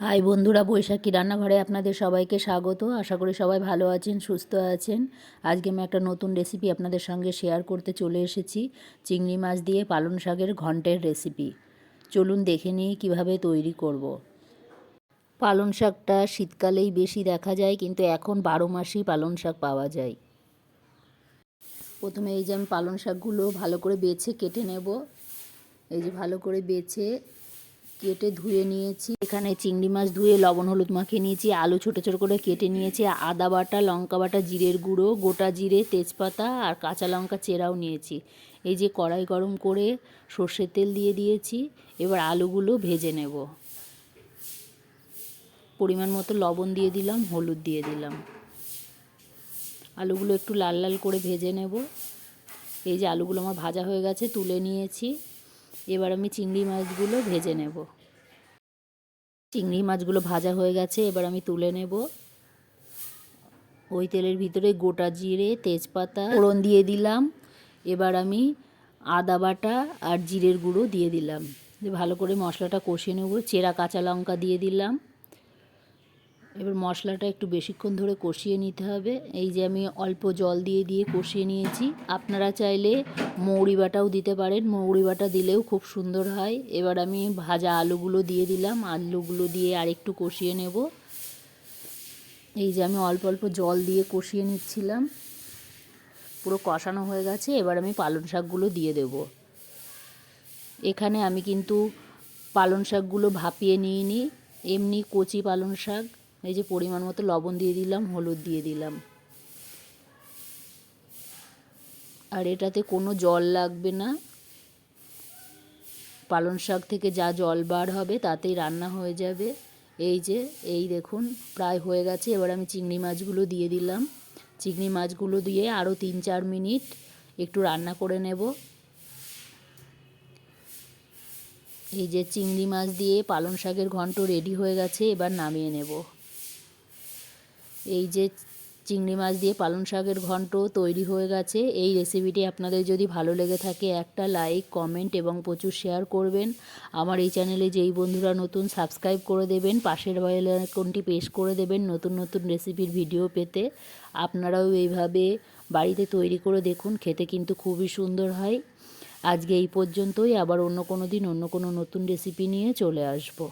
High বন্ধুরা, বৈশাখী রান্নাঘরে আপনাদের সবাইকে স্বাগত। আশা করি সবাই ভালো আছেন, সুস্থ আছেন। আজকে আমি একটা নতুন রেসিপি আপনাদের সঙ্গে শেয়ার করতে চলে এসেছি। চিংড়ি মাছ দিয়ে পালং শাকের ঘন্টের রেসিপি। চলুন দেখে নিই কীভাবে তৈরি করব। পালং শাকটা শীতকালেই বেশি দেখা যায়, কিন্তু এখন 12 মাসই পালং শাক পাওয়া যায়। প্রথমে এই যে আমি পালং শাকগুলো ভালো করে বেছে কেটে নেব। এই যে ভালো করে বেছে কেটে ধুয়ে নিয়েছি। এখানে চিংড়ি মাছ ধুয়ে লবণ হলুদ মাখিয়ে নিয়েছি। আলু ছোটো ছোটো করে কেটে নিয়েছি। আদা বাটা, লঙ্কা বাটা, জিরের গুঁড়ো, গোটা জিরে, তেজপাতা আর কাঁচা লঙ্কা চেরাও নিয়েছি। এই যে কড়াই গরম করে সর্ষের তেল দিয়ে দিয়েছি। এবার আলুগুলো ভেজে নেব। পরিমাণ মতো লবণ দিয়ে দিলাম, হলুদ দিয়ে দিলাম। আলুগুলো একটু লাল লাল করে ভেজে নেব। এই যে আলুগুলো আমার ভাজা হয়ে গেছে, তুলে নিয়েছি। এবার আমি চিংড়ি মাছগুলো ভেজে নেব। চিংড়ি মাছগুলো ভাজা হয়ে গেছে, এবার আমি তুলে নেব। ওই তেলের ভিতরে গোটা জিরে, তেজপাতা ফোড়ন দিয়ে দিলাম। এবার আমি আদা বাটা আর জিরের গুঁড়ো দিয়ে দিলাম। ভালো করে মশলাটা কষিয়ে নেব। চেরা কাঁচা লঙ্কা দিয়ে দিলাম। এবার মশলাটা একটু বেশিক্ষণ ধরে কষিয়ে নিতে হবে। এই যে আমি অল্প জল দিয়ে দিয়ে কষিয়ে নিয়েছি। আপনারা চাইলে মৌরি বাটাও দিতে পারেন, মৌরি বাটা দিলেও খুব সুন্দর হয়। এবার আমি ভাজা আলুগুলো দিয়ে দিলাম। আলুগুলো দিয়ে আরেকটু কষিয়ে নেব। এই যে আমি অল্প অল্প জল দিয়ে কষিয়ে নিচ্ছিলাম। পুরো কষানো হয়ে গেছে। এবার আমি পালং শাকগুলো দিয়ে দেব। এখানে আমি কিন্তু পালং শাকগুলো ভাপিয়ে নিইনি, এমনি কচি পালং শাক। এই যে পরিমাণ মতো লবণ দিয়ে দিলাম, হলুদ দিয়ে দিলাম। আর এটাতে কোনো জল লাগবে না। পালং শাক থেকে যা জল বার হবে তাতেই রান্না হয়ে যাবে। এই যে এই দেখুন প্রায় হয়ে গেছে। এবার আমি চিংড়ি মাছগুলো দিয়ে দিলাম। চিংড়ি মাছগুলো দিয়ে আরও 3-4 মিনিট একটু রান্না করে নেব। এই যে চিংড়ি মাছ দিয়ে পালং শাকের ঘন্ট রেডি হয়ে গেছে। এবার নামিয়ে নেব। এই যে চিংড়ি মাছ দিয়ে পালং শাকের ঘন্ট তৈরি হয়ে গেছে। এই রেসিপিটি আপনাদের যদি ভালো লেগে থাকে একটা লাইক, কমেন্ট এবং প্রচুর শেয়ার করবেন। আমার এই চ্যানেলে যেই বন্ধুরা নতুন, সাবস্ক্রাইব করে দেবেন। পাশের বেল আইকনটি প্রেস করে দেবেন নতুন নতুন রেসিপির ভিডিও পেতে। আপনারাও এইভাবে বাড়িতে তৈরি করে দেখুন, খেতে কিন্তু খুবই সুন্দর হয়। আজকে এই পর্যন্তই। আবার অন্য কোনো দিন অন্য কোনো নতুন রেসিপি নিয়ে চলে আসবো।